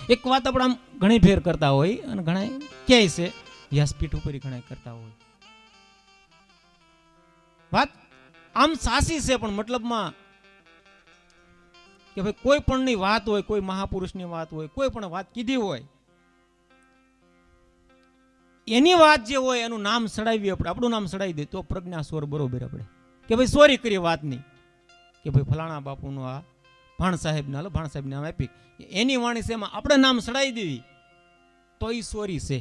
એક વાત આપણે આમ ઘણી ફેર કરતા હોય અને ઘણા ક્યાંય છે વ્યાસપીઠ ઉપર ઘણા કરતા હોય. વાત આમ સાચી છે પણ મતલબમાં કે ભાઈ કોઈ પણની વાત હોય, કોઈ મહાપુરુષની વાત હોય, કોઈ પણ વાત કીધી હોય, એની વાત જે હોય એનું નામ સડાવી, આપણે આપણું નામ સડાવી દે તો પ્રજ્ઞા સ્વર બરોબર આપણે કે ભાઈ સોરી કરી વાતની કે ભાઈ ફલાણા બાપુનું આ ભાણ સાહેબ ના ભાણ સાહેબ નામ આપી એની વાણી છે એમાં આપણે નામ સડાવી દેવી તો એ સોરી છે,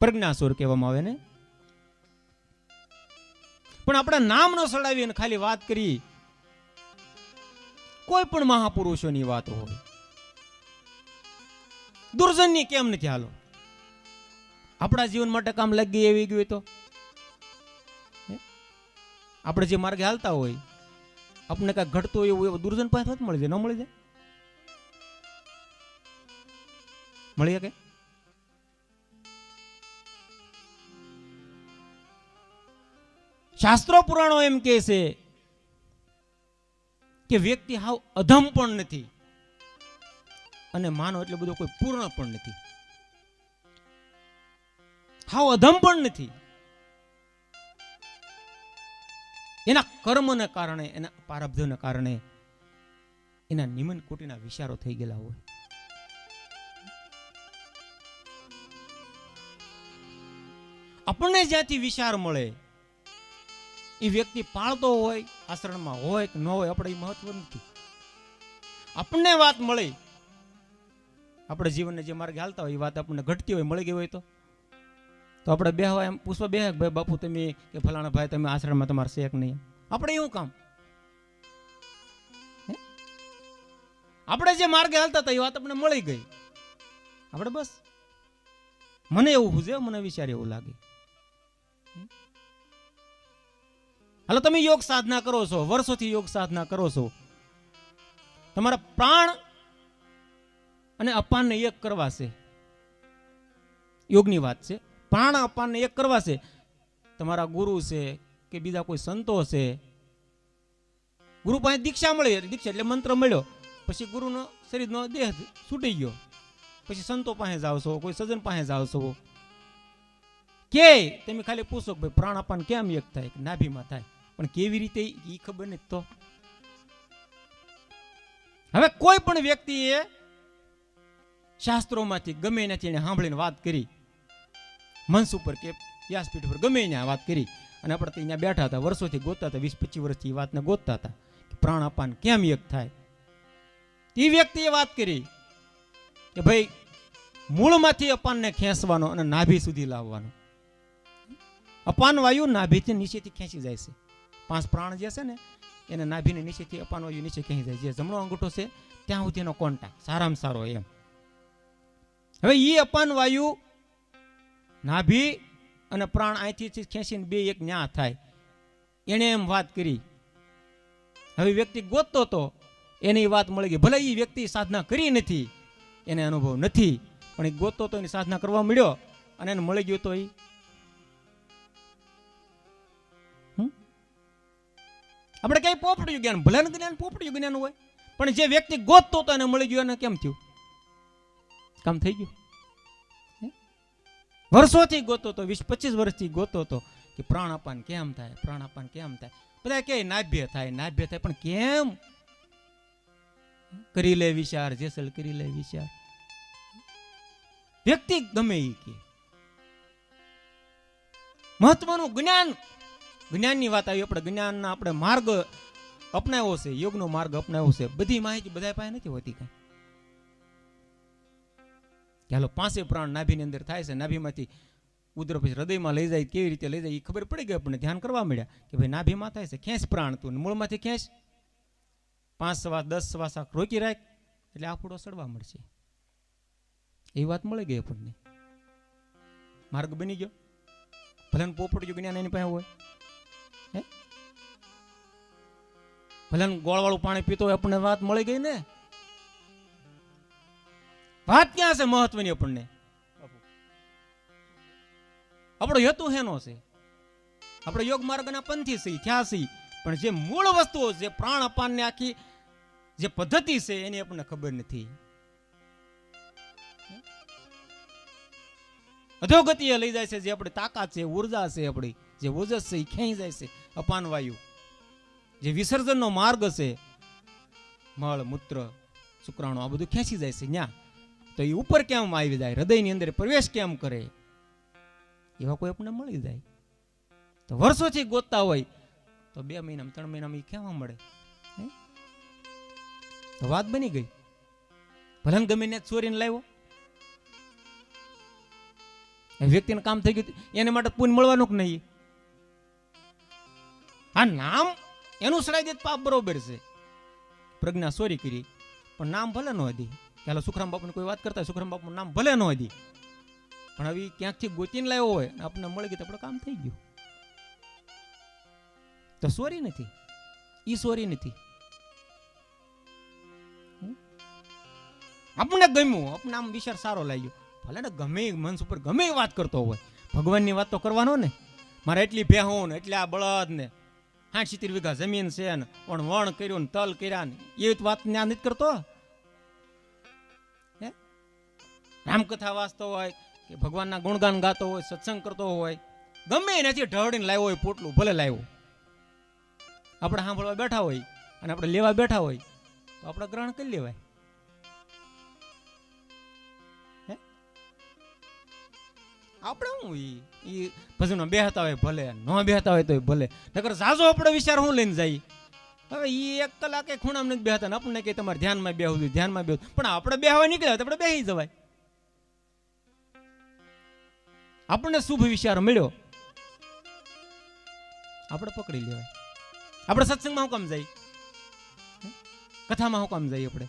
પ્રજ્ઞા સ્વર કહેવામાં આવે ને. પણ આપણે નામ ન સડાવી અને ખાલી વાત કરી, કોઈ પણ મહાપુરુષોની વાત હોય, દુર્જનની કેમ નથી, હાલો આપણા જીવન માટે કામ લાગી એવી ગયું તો આપણે જે માર્ગે હાલતા હોય આપણે કાંઈક ઘટતો હોય એવું દુર્જન પાસે મળી જાય, ન મળી જાય, મળી શકે. શાસ્ત્રો પુરાણો એમ કહે છે કે વ્યક્તિ હાવ અધમ પણ નથી અને માનો એટલે બધું કોઈ પૂર્ણ પણ નથી, હાવ અધમ પણ નથી. એના કર્મને કારણે, એના પ્રારબ્ધને કારણે એના નિમન કોટીના વિચારો થઈ ગયેલા હોય. આપણને જ્યાંથી વિચાર મળે એ વ્યક્તિ પાળતો હોય, આશ્રમમાં હોય કે ન હોય, આપણે એ મહત્વ નથી. આપણને વાત મળે, આપણે જીવનને જે માર્ગે હાલતા હોય એ વાત આપણને ઘટતી હોય, મળી ગઈ હોય તો આપણે બેહવા એમ પૂછવા બે ભાઈ બાપુ તમે કે ફલાણા ભાઈ તમે આશ્રમમાં તમારે શેક નહીં, આપણે એવું કામ. આપણે જે માર્ગે હાલતા હતા એ વાત આપણે મળી ગઈ, આપણે બસ મને એવું હુજે, મને વિચાર એવું લાગે. હાલો તમે યોગ સાધના કરો છો, વર્ષોથી યોગ સાધના કરો છો, તમારા પ્રાણ અને અપાનને એક કરવા છે, યોગની વાત છે. પ્રાણ અપાનને એક કરવા છે. તમારા ગુરુ છે કે બીજા કોઈ સંતો છે, ગુરુ પાસે દીક્ષા મળી, દીક્ષા એટલે મંત્ર મળ્યો, પછી ગુરુનો શરીરનો દેહ છૂટી ગયો, પછી સંતો પાસે જાવ છો, કોઈ સજ્જન પાસે જાવ છો, કે તમે ખાલી પૂછો કે ભાઈ પ્રાણ અપાન કેમ એક થાય, નાભીમાં થાય, પણ કેવી રીતે એ ખબર નથી. તો હવે કોઈ પણ વ્યક્તિએ શાસ્ત્રોમાંથી ગમે એનાથી એને સાંભળીને વાત કરી, મંચ ઉપર કે વ્યાસપીઠ ઉપર ગમે એને વાત કરી, અને આપણે અહીંયા બેઠા હતા, વર્ષોથી ગોતતા હતા, 20-25 વર્ષથી વાતને ગોતતા હતા કે પ્રાણ અપાન કેમ એક થાય. એ વ્યક્તિએ વાત કરી કે ભાઈ મૂળમાંથી અપાનને ખેંચવાનો અને નાભી સુધી લાવવાનો. અપાન વાયુ નાભીથી નીચેથી ખેંચી જાય છે. 5 પ્રાણ જે છે ને એને નાભીને નીચેથી અપાન વાયુ નીચે ખેંચી જાય, જે જમણો અંગૂઠો છે ત્યાં સુધી એનો કોન્ટેક્ટ સારામાં સારો એમ. હવે એ અપાન વાયુ નાભી અને પ્રાણ અહીંથી ખેંચીને બે એક ન્યા થાય, એને એમ વાત કરી. હવે વ્યક્તિ ગોતતો તો એની વાત મળી ગઈ, ભલે એ વ્યક્તિ સાધના કરી નથી, એને અનુભવ નથી, પણ એ ગોતતો તો એની સાધના કરવા મળ્યો અને એને મળી ગયો તો એ આપણે કઈ પોપડ્યું જ્ઞાન, ભલે જ્ઞાન પોપડ્યું જ્ઞાન હોય, પણ જે વ્યક્તિ ગોતતો તો એને મળી ગયો, એને કેમ થયું, કામ થઈ ગયું. વર્ષોથી ગોતો તો, 20-25 વર્ષથી ગોતો તો કે પ્રાણ અપાન કેમ થાય, પ્રાણ અપાન કેમ થાય. બધા કે નાભ્ય થાય, નાભ્ય થાય, પણ કેમ? કરી લે વિચાર, જેસલ કરી લે વિચાર. વ્યક્તિ ગમે એ કે મહત્વનું જ્ઞાન, જ્ઞાનની વાત આવી, આપણે જ્ઞાનના આપણે માર્ગ અપનાવ્યો છે, યોગનો માર્ગ અપનાવ્યો છે. બધી માહિતી બધા પાસે નથી હોતી કઈ. ચાલો 5 પ્રાણ નાભીની અંદર થાય છે, નાભીમાંથી ઉદર પછી હૃદયમાં લઈ જાય, કેવી રીતે લઈ જાય એ ખબર પડી ગઈ આપણને. ધ્યાન કરવા મળ્યા કે ભાઈ નાભીમાં થાય છે, ખેંચ પ્રાણ તું મૂળમાંથી ખેંચ, 5 સવા 10 સવા રોકી રાખ એટલે આફુડો સડવા મળશે. એ વાત મળી ગઈ આપણને, માર્ગ બની ગયો. ભલે પોપડ્યું જ્ઞાન એની પાસે હોય, ભલે ગોળવાળું પાણી પીતો હોય, આપણને વાત મળી ગઈ ને. વાત ક્યાં છે મહત્વની? આપણને આપણો હેતુ હેનો છે, આપણે યોગ માર્ગના પંથી છીએ, થયા છીએ, પણ જે મૂળ વસ્તુઓ, જે પ્રાણ અપાનને આખી જે પદ્ધતિ છે એની આપણને ખબર નથી. અધોગતિએ લઈ જાય છે. જે આપણી તાકાત છે, ઉર્જા છે, આપણી જે ઓજસ છે એ ખેંચી જાય છે. અપાન વાયુ જે વિસર્જનનો માર્ગ છે, મળ મૂત્ર શુક્રાણુ આ બધું ખેંચી જાય છે ન્યા. તો એ ઉપર કેમ આવી જાય, હૃદયની અંદર પ્રવેશ કેમ કરે, એવા કોઈ આપણને મળી જાય. તો વર્ષોથી ગોતતા હોય તો 2 મહિનામાં 3 મહિનામાં એ કેવા મળે? તો વાત બની ગઈ. ભલે ગમે ને ચોરીને લાવ્યો, વ્યક્તિને કામ થઈ ગયું, એને માટે પુણ્ય મળવાનું કે નહીં? આ નામ એનું સડાઈ દે પાપ બરોબર છે. પ્રજ્ઞા ચોરી કરી પણ નામ ભલે ન હતી. ચાલો સુખરામ બાપુની કોઈ વાત કરતા, સુખરામ બાપુનું નામ ભલે ન હતી, પણ હવે ક્યાંકથી ગોતીને લાવ્યો હોય ને આપણને મળી ગયું તો આપણે કામ થઈ ગયું. તો સોરી નથી, ઈ સોરી નથી. આપણને ગમ્યું, આપણે આમ વિચાર સારો લાગ્યો, ભલે ને ગમે મનસ ઉપર ગમે વાત કરતો હોય, ભગવાનની વાત તો કરવાનો ને. મારે એટલી ભેહો ને એટલા બળદ ને 60-70 વીઘા જમીન છે ને વણ કર્યું ને તલ કર્યા ને એવી વાત ને આ નથી કરતો. રામકથા વાંચતો હોય કે ભગવાનના ગુણગાન ગાતો હોય, સત્સંગ કરતો હોય, ગમે એનાથી ઢળીને લાવ્યો હોય પોટલું ભલે લાવ્યો, આપણે સાંભળવા બેઠા હોય અને આપણે લેવા બેઠા હોય તો આપણે ગ્રહણ કરી લેવાય. આપણે શું ઈ ભજનો બેહતા હોય ભલે, ન બેહતા હોય તો ભલે, નકર ઝાઝો આપણે વિચાર હું લઈને જાય. હવે ઈ 1 કલાકે ખૂણામાં નથી બેહતા ને આપણને કે તમારે ધ્યાનમાં બેહવું, ધ્યાનમાં બેહવું, પણ આપણે બેહવા નીકળ્યા તો આપણે બેહી જવાય. આપણને શુભ વિચાર મળ્યો, આપણે પકડી લેવાય. આપણે સત્સંગમાં હું કામ જાય, કથામાં હું કામ જાય? આપણે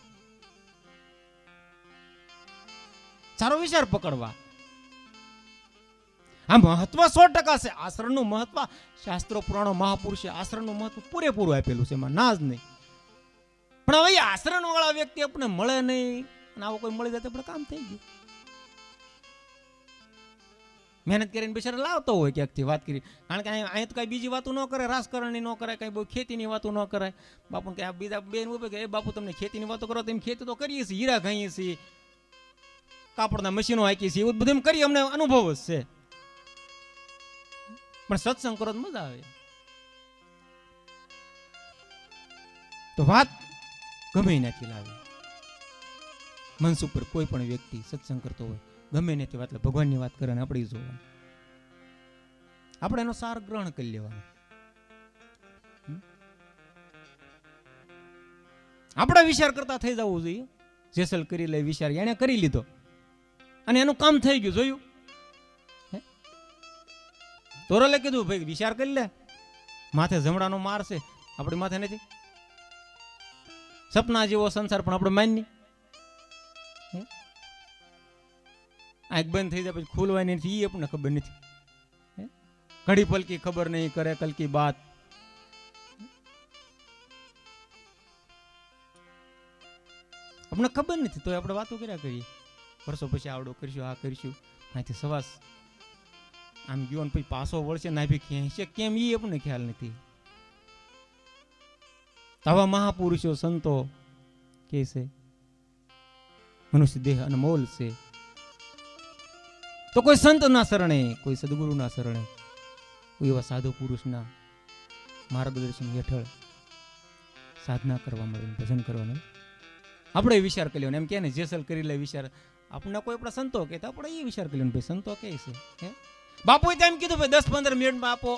સારો વિચાર પકડવા. આ મહત્વ 100% છે. આશ્રમનું મહત્વ શાસ્ત્રો પુરાણો મહાપુરુષે આશ્રમનું મહત્વ પૂરેપૂરું આપેલું છે, એમાં ના જ નહીં. પણ હવે આશ્રમ વાળા વ્યક્તિ આપણને મળે નહીં અને આવો કોઈ મળી જાય તો આપણે કામ થઈ ગયું. મહેનત કરીને બિચારા લાવતો હોય ક્યાંકથી વાત કરી, કારણ કે અહીં તો કઈ બીજી વાતો ન કરે, રાજકારણની ન કરાય, કઈ બહુ ખેતીની વાતો ન કરાય. બાપુ કે આ બીજા બેન ઉભે કે એ બાપુ તમને ખેતીની વાતો કરો, તો એમ ખેતી તો કરીએ છીએ, હીરા ખાઈએ છીએ, કાપડના મશીનો હાકીએ છીએ, એવું બધું એમ કરીએ, અમને અનુભવ જ છે. પણ સત્સંગ કરો તો મજા આવે. તો વાત ગમે ત્યાંથી લાવે. મનસ ઉપર કોઈ પણ વ્યક્તિ સત્સંગ કરતો હોય ગમે ત્યાંથી વાત, ભગવાનની વાત કરે ને આપણે જોવાનું, આપણે એનો સાર ગ્રહણ કરી લેવાનો. આપણે વિચાર કરતા થઈ જવું જોઈએ. જેસલ કરી લે વિચાર, એને કરી લીધો અને એનું કામ થઈ ગયું, જોયું. તોરલે કીધું ભાઈ વિચાર કરી લે, માથે જમડાનો માર છે, આપણી માથે નથી. સપના જેવો સંસાર પણ આપણે માનની. આંખ બંધ થઈ જાય પછી ખુલવાની નથી, એ આપણને ખબર નથી. ઘડી પલકી ખબર નહીં કરે કલકી બાત. આપણને ખબર નથી તો આપણે વાતો કર્યા કરીએ. વર્ષો પછી આવડો કરીશું, આ કરીશું, અહીંથી સવાસ આમ ગયો ને પછી પાછો વળશે ના ભી ખેંચશે કેમ એ આપણને ખ્યાલ નથી. આવા મહાપુરુષો સંતો કે છે મનુષ્ય દેહ અનમોલ છે. તો કોઈ સંત ના શરણે, કોઈ સદગુરુ ના શરણે, કોઈ એવા સાધુ પુરુષના માર્ગદર્શન હેઠળ સાધના કરવા મળે, ભજન કરવાનું આપણે વિચાર કરી લેવાનો. એમ કે ને જેસલ કરી લે વિચાર, આપણને કોઈ આપણા સંતો કે તો આપણે એ વિચાર કરી લેવાનો ભાઈ સંતો કે છે. બાપુએ તો એમ કીધું ભાઈ 10-15 મિનિટમાં આપો.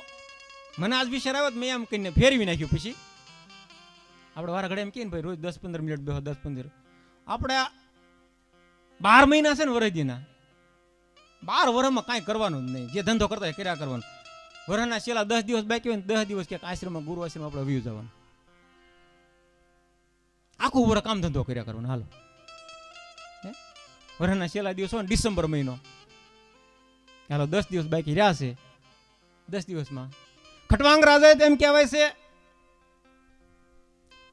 મને આજ વિચાર આવ્યો મેં એમ કહીને ફેરવી નાખ્યું. પછી આપણે વારા ઘડે એમ કહીએ ને ભાઈ રોજ 10-15 મિનિટ બેહો, 10-15. આપણે 12 મહિના છે ને વરદીના, 12 વર્ષમાં કાંઈ કરવાનું જ નહીં, જે ધંધો કરતા હોય કર્યા કરવાનું. વરના છેલ્લા 10 દિવસ બાકી હોય ને 10 દિવસ ક્યાંક આશ્રમમાં, ગુરુ આશ્રમ આપણે વ્યૂ જવાનું, આખું વર કામ ધંધો કર્યા કરવાનો. હાલો વરના છેલ્લા દિવસ હોય ને ડિસેમ્બર મહિનો, હાલો 10 દિવસ બાકી રહ્યા છે. 10 દિવસમાં ખટવાંગ રાજાએ તો એમ કહેવાય છે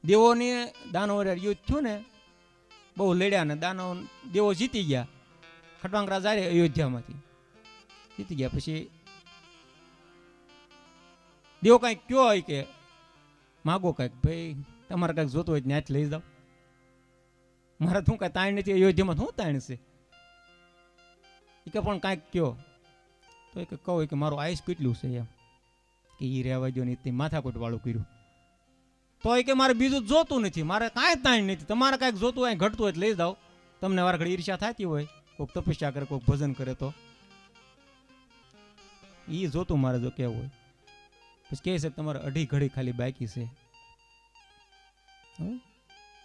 દેવોની દાનવ યુદ્ધ થયું ને, બહુ લડ્યા ને દાનવ દેવો જીતી ગયા. ખટવાંગ રાજા અયોધ્યામાંથી જીતી ગયા. પછી દેવો કાંઈક કયો હોય કે માગો કાંઈક, ભાઈ તમારે કાંઈક જોતો હોય ત્યાંથી લઈ જાઓ. મારા તું કાંઈ તાણ નથી, અયોધ્યામાં શું તાણ છે? એ કે પણ કાંઈક કયો. તો એ કહો કે મારું આયુષ કેટલું છે એમ, કે એ રહેવા દો ને તે માથાકૂટ વાળું કર્યું. તો એ કે મારે બીજું જોતું નથી, મારે કાંઈ તાણ નથી, તમારે કાંઈક જોતું હોય ઘટતું હોય લઈ જાઓ. તમને વાર ઘડી ઈર્ષા થતી હોય, કોઈક તપસ્યા કરે, કોઈક ભજન કરે, તો એ જોતું મારે જો કેવું હોય. પછી કહે છે તમારે અઢી ઘડી ખાલી બાકી છે,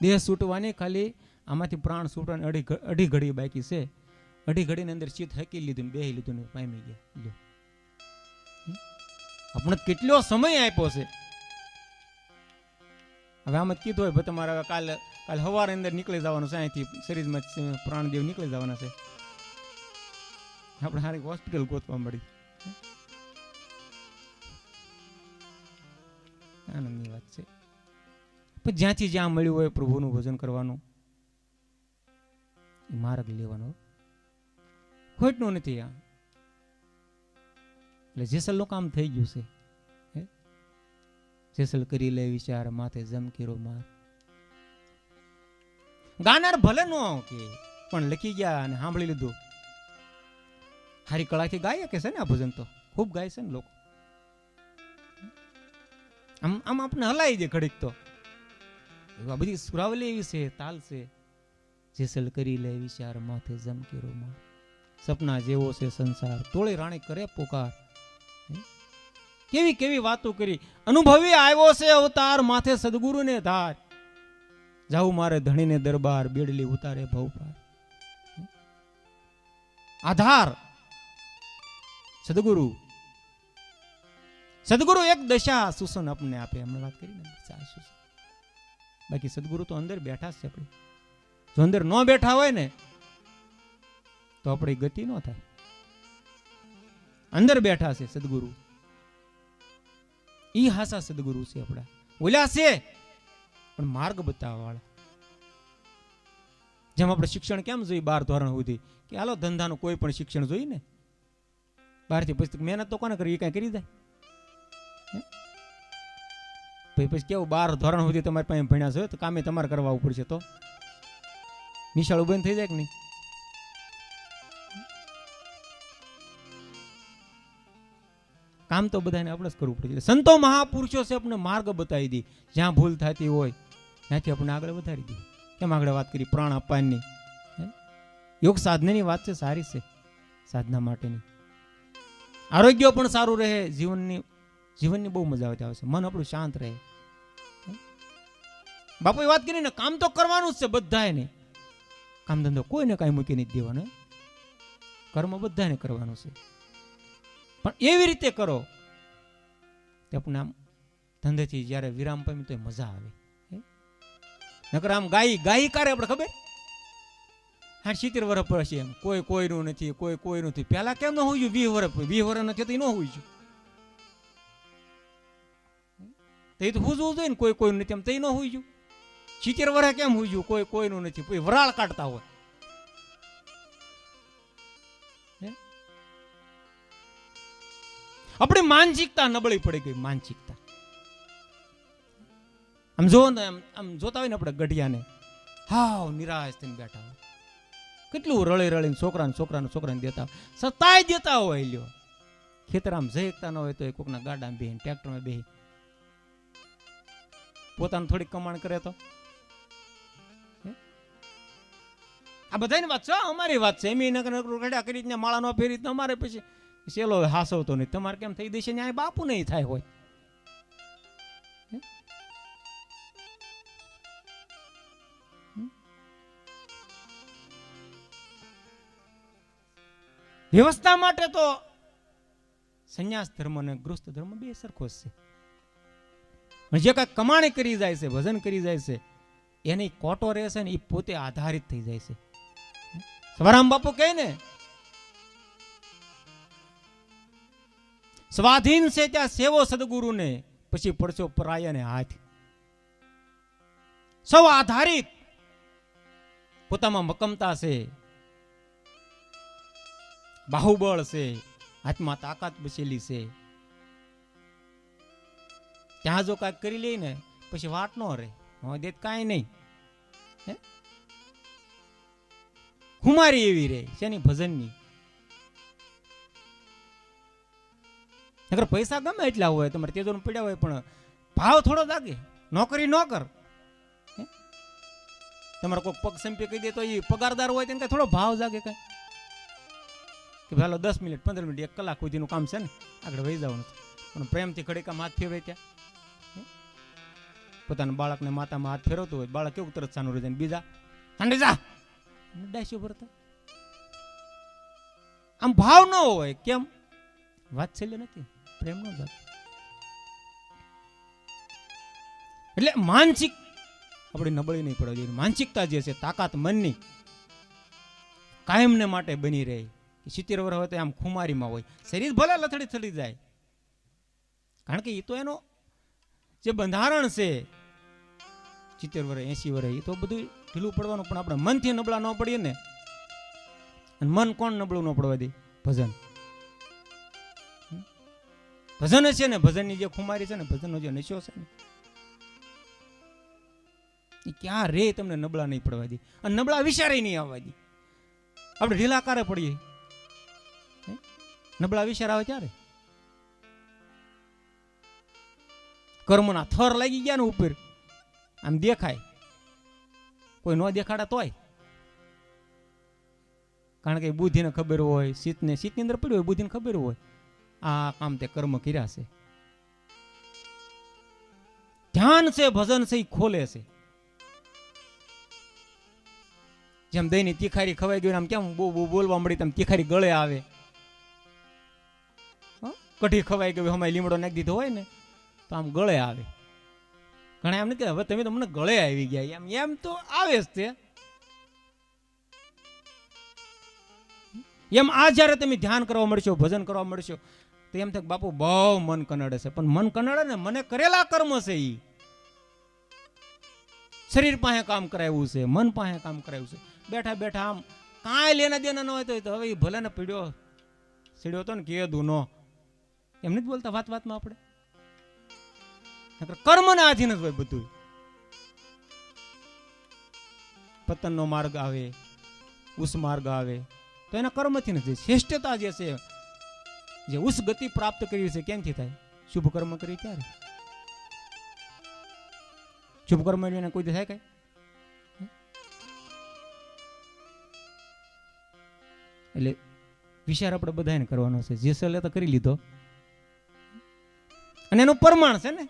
દેહ છૂટવાની, ખાલી આમાંથી પ્રાણ છૂટવાની અઢી ઘડી બાકી છે. અઢી ઘડીની અંદર ચિત્ત હકી લીધું, બેહી લીધું ને પામી ગયા. આપણે કેટલો સમય આપ્યો છે. હવે આમ જ કીધું હોય ભાઈ તમારે કાલે સવારે અંદર નીકળી જવાનું છે, અહીંથી શરીરમાં પ્રાણદેવ નીકળી જવાના છે, આપણે સારી હોસ્પિટલ ગોતવા મળી. આનંદની વાત છે. પણ જ્યાંથી જ્યાં મળ્યું હોય પ્રભુનું ભજન કરવાનું, એ માર્ગ લેવાનો, ખોટનું નથી. આ એટલે જેસલનું કામ થઈ ગયું છે. જેસલ કરી લે વિચાર, માથે જમકીરો માર. ગાનાર ભલે નો કે પણ લખી ગયા અને સાંભળી લીધું. હારી કળાથી ગાય કે છે ને આ ભજન, તો ખૂબ ગાય છે ને લોકો. આમ આમ આપણે હલાવી દે ઘડીક. તો આ બધી સુરાવલી એવી છે, તાલ છે. જેસલ કરી લે વિચાર, માથે જમકીરો માર. સપના જેવો છે સંસાર, તોળી રાણી કરે પોકાર. કેવી કેવી વાતો કરી. અનુભવી આવ્યો છે અવતાર, માથે સદગુરુને ધાર. જાઉં મારે ધણીને દરબાર, બેડલી ઉતારે ભવપાર. આધાર સદગુરુ. સદગુરુ એક દશા સુસન આપણને આપે. હમણાં વાત કરી ને, બાકી સદગુરુ તો અંદર બેઠા છે. આપણે જો અંદર ન બેઠા હોય ને તો આપણી ગતિ ન થાય. અંદર બેઠા છે સદગુરુ. ઈ હાસા સદગુરુ છે આપણા. ઓલા છે પણ માર્ગ બતાવવા વાળા. જેમ આપણે શિક્ષણ કેમ જોઈએ 12 ધોરણ સુધી, કે હાલો ધંધાનું કોઈ પણ શિક્ષણ જોઈએ ને, બહારથી પછી મહેનત તો કોને કરી, એ કઈ કરી જાય. પછી કેવું 12 ધોરણ સુધી તમારી પાસે ભણ્યા છે તો કામે તમારે કરવા ઉપર છે, તો નિશાળું બંધ થઈ જાય કે નહીં? કામ તો બધાને આપણે જ કરવું પડે. સંતો મહાપુરુષો છે આપણે માર્ગ બતાવી દી. જ્યાં ભૂલ થતી હોય ત્યાંથી આપણે આગળ વધારી દઈએ. કેમ આગળ વાત કરી પ્રાણ અપાનની, યોગ સાધનાની વાત છે, સારી છે સાધના માટેની. આરોગ્ય પણ સારું રહે, જીવનની બહુ મજા આવે છે, મન આપણું શાંત રહે. બાપુએ વાત કરી ને, કામ તો કરવાનું જ છે બધાને. કામ ધંધો કોઈને કાંઈ મૂકી નથી દેવાનો, કર્મ બધાને કરવાનું છે, પણ એવી રીતે કરો કે આપણે આમ ધંધેથી જ્યારે વિરામ પામી તો મજા આવે. નકર આમ ગાઈ કરે આપણે ખબર 70 વર્ષ પછી એમ કોઈ કોઈનું નથી, કોઈ કોઈનું નથી. પેલા કેમ ન હોય 20 વર્ષ નથી તો ન હોય છે, તો એ તો પૂછવું જોઈએ ને. કોઈ કોઈનું નથી એમ તો ન હોય. 70 વર્ષ કેમ હોય કોઈ કોઈનું નથી, કોઈ વરાળ કાઢતા હોય. આપણી માનસિકતા નબળી પડી ગઈ. માનસિકતા આમ જો ને, આમ જોતા હોય ને આપણે ગઢિયાને, હાવ નિરાશ થઈને બેઠા હોય, કેટલું રળી રળીને છોકરાને દેતા હોય, સતાય દેતા હોય. લ્યો ખેતર આમ જઈકતા ન હોય તો કોકના ગાડામાં બેહીને ટ્રેક્ટરમાં બેહી પોતાનું થોડીક કમાણ કરે તો. આ બધાની વાત છે, અમારી વાત છે. એમ ગઢા કરી માળા નો ફેરી અમારે પછી સેલો હાસવતો નહીં. તમારે કેમ થઈ દેશે ને બાપુ નહીં થાય હોય. વ્યવસ્થા માટે તો સંન્યાસ ધર્મ અને ગૃહસ્થ ધર્મ બે સરખો છે. જે કાંઈ કમાણી કરી જાય છે, ભજન કરી જાય છે, એની કોટો રહેશે ને એ પોતે આધારિત થઈ જાય છે. સવારામ બાપુ કહે ને, સ્વાધીન છે ત્યાં સેવો સદગુરુને, પછી પડશો પરાયાને હાથ. સૌ આધારિત, પોતામાં મક્કમતા છે, બાહુબળ છે, હાથમાં તાકાત બસેલી છે. ત્યાં જો કાંઈક કરી લે ને પછી વાત ન રહે, દેત કાંઈ નહીં. ખુમારી એવી રહે શેની ભજનની. નકર પૈસા ગમે એટલા હોય તમારે તેજોને પડ્યા હોય પણ ભાવ થોડો લાગે. નોકરી ન કર, તમારે કોઈ પગ સંપી કહી દે તો એ પગારદાર હોય તેને કઈ થોડો ભાવ જાગે કઈ કે ચાલો 10 મિનિટ 15 મિનિટ 1 કલાક સુધીનું કામ છે ને આગળ વહી જવાનું પણ પ્રેમથી ઘડીક હાથ ફેરવે ત્યાં પોતાના બાળકને માતામાં હાથ ફેરવતું હોય બાળક કેવું તરત સાનું રહી જાય બીજા ઠંડી જા ડાસ્યો ભરતા આમ ભાવ ન હોય કેમ વાત્સલ્ય નથી પ્રેમ ન જાગે. એટલે માનસિક આપણી નબળી નહીં પડવા જોઈએ. માનસિકતા જે છે તાકાત મનની કાયમને માટે બની રહે. 70 વર્ષ હોય તો આમ ખુમારીમાં હોય, શરીર ભલે લથડી થડી જાય કારણ કે એ તો એનો જે બંધારણ છે 70 વર્ષ 80 વર્ષ એ તો બધું ઢીલું પડવાનું. પણ આપણે મનથી નબળા ન પડીએ ને, અને મન કોણ નબળું ન પડવા દે? ભજન. ભજન છે ને, ભજનની જે ખુમારી છે ને, ભજનનો જે નશો છે ને એ ક્યાં રે તમને નબળા નહીં પડવા દે અને નબળા વિચારે નહીં આવવા દે. આપણે ઢીલા કારે પડીએ, નબળા વિચાર આવે ત્યારે કર્મના થર લાગી ગયા ને ઉપર આમ દેખાય, કોઈ ન દેખાડા તોય કારણ કે બુદ્ધિને ખબર હોય, સીતની અંદર પડ્યું હોય, બુદ્ધિને ખબર હોય આ કામ તે કર્મ કર્યા છે. ધ્યાન છે, ભજન છે, એ ખોલે છે. જેમ દહીંની તીખારી ખવાઈ ગયું આમ કેમ બહુ બોલવા મળી તેમ તીખારી ગળે આવે. કઢી ખવાઈ ગયું હમાય લીમડો નાખી દીધો હોય ને તો આમ ગળે આવે. ઘણા એમ નથી હવે તમે તો મને ગળે આવી ગયા એમ તો આવે જ તે. એમ આ જયારે તમે ધ્યાન કરવા મળશો, ભજન કરવા મળશો તો એમ થાય બાપુ બહુ મન કનડે છે. પણ મન કનડે ને મને કરેલા કર્મ છે ઈ શરીર પાસે કામ કરાવ્યું છે, મન પાસે કામ કરાવ્યું છે. બેઠા બેઠા આમ કાંઈ લેના દેના ન હોય તો હવે ભલે ને પીડ્યો સીડ્યો હતો ને કીધું નો એમ નથી બોલતા વાત વાતમાં આપણે કર્મને આધીન જ હોય બધું. પતનનો માર્ગ આવે, ઉસ માર્ગ આવે તો એના કર્મથી નથી. શ્રેષ્ઠતા જે છે, જે ઉસ ગતિ પ્રાપ્ત કરી છે કેમથી થાય? શુભ કર્મ કરી ત્યારે. શુભ કર્મ એને કોઈ થાય કઈ? એટલે વિચાર આપણે બધાને કરવાનો છે. જે સલે તો કરી લીધો અને એનું પ્રમાણ છે ને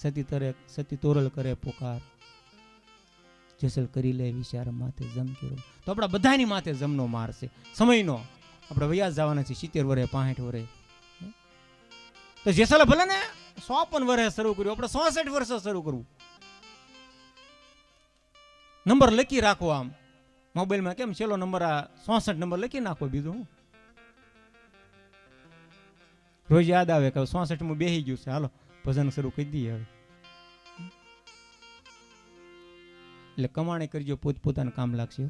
સતી તોરલ કરે પોકાર જેસલ કરી લે વિચાર માથે જમ કેરો. તો આપણા બધાની માથે જમનો માર છે સમયનો. આપણે વયાસ જવાના છે 70 વર્ષે 65 વર્ષે. તો જેસલ ભલે ને 54 વર્ષે શરૂ કર્યું, આપણે 66 વર્ષે શરૂ કરવું. નંબર લખી રાખો આમ મોબાઈલમાં કેમ છેલ્લો નંબર આ 66 નંબર લખી નાખો. બીજું હું રોજ યાદ આવે કે 66 માં બેસી ગયું છે, હાલો ભજન શરૂ કરી દઈએ હવે. એટલે કમાણી કરજો, પોતપોતાનું કામ લાગશે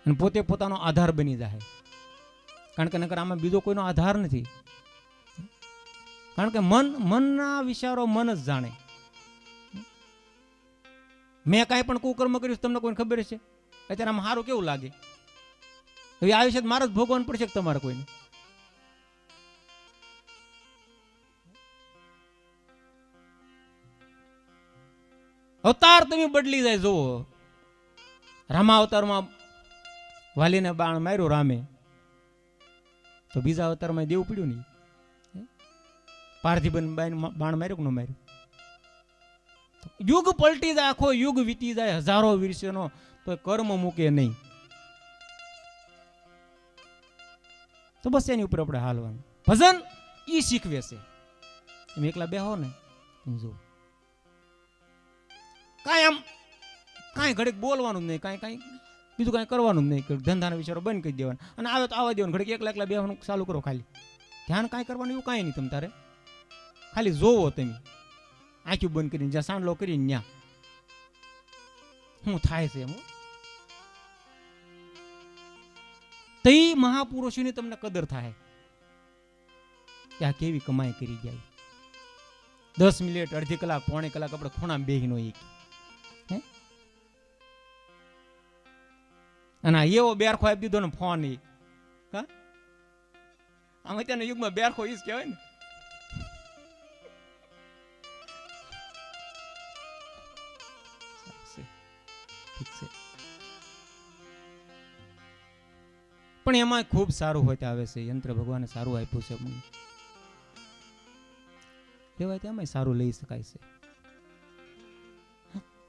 અને પોતે પોતાનો આધાર બની જાય. કારણ કે નકર આમાં બીજો કોઈનો આધાર નથી. કારણ કે મનના વિચારો મન જ જાણે. મેં કાંઈ પણ કુકર્મ કર્યું તમને કોઈને ખબર છે? અત્યારે આમ સારું કેવું લાગે? હવે આયુષ્ય મારે જ ભોગવવાનું પડશે કે તમારે કોઈને? અવતાર તમે બદલી જાય. જુઓ રામા અવતારમાં વાલીને બાણ માર્યું રામે, તો બીજા અવતારમાં દેવું પડ્યું નહીં. પાર્થિબન બાણ માર્યું કે ન માર્યું? યુગ પલટી જાય, આખો યુગ વીતી જાય, હજારો વર્ષનો, તો કર્મ મૂકે નહીં. તો બસ એની ઉપર આપણે હાલવાનું. ભજન ઈ શીખવે છે. તમે એકલા બેહો ને જો કાંઈ આમ કાંઈ ઘડીક બોલવાનું જ નહીં, કાંઈ બીજું કાંઈ કરવાનું જ નહીં. ધંધાના વિચારો બંધ કરી દેવાના અને આવે તો આવવા દેવાનું. ઘડીક એકલા બેહવાનું ચાલુ કરો. ખાલી ધ્યાન કાંઈ કરવાનું એવું કાંઈ નહીં. તમે તારે ખાલી જોવો, તમે આંખું બંધ કરીને જ્યાં સાંડલો કરીને ત્યાં શું થાય છે એમ. તો એ મહાપુરુષોની તમને કદર થાય કે આ કેવી કમાઈ કરી જાય. 10 મિનિટ, અડધી કલાક, પોણી કલાક આપણે ખૂણામાં બેહીનો એક અને આ એવો બેરખો આપી દીધો ને ફોન એ હા આમ અત્યારના યુગમાં બેરખો ઈ જ કહેવાય ને. ઠીક છે પણ એમાં ખૂબ સારું હોય આવે છે યંત્ર ભગવાને સારું આપ્યું છે મને લેવાય તેમાં સારું લઈ શકાય છે.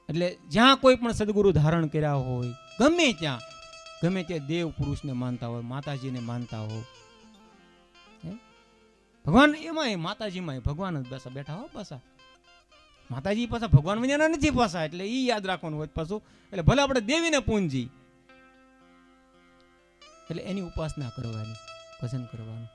એટલે જ્યાં કોઈ પણ સદગુરુ ધારણ કર્યા હોય ગમે ત્યાં દેવ પુરુષને માનતા હોય માતાજીને માનતા હોય ભગવાન એમાં માતાજીમાં ભગવાન જ બસ બેઠા હો બસ માતાજી પાછા ભગવાન વિના નથી પાછા એટલે ઈ યાદ રાખવાનું હોય પાછું. એટલે ભલે આપણે દેવીને પૂંજી એટલે એની ઉપાસના કરવાની ભજન કરવાનું.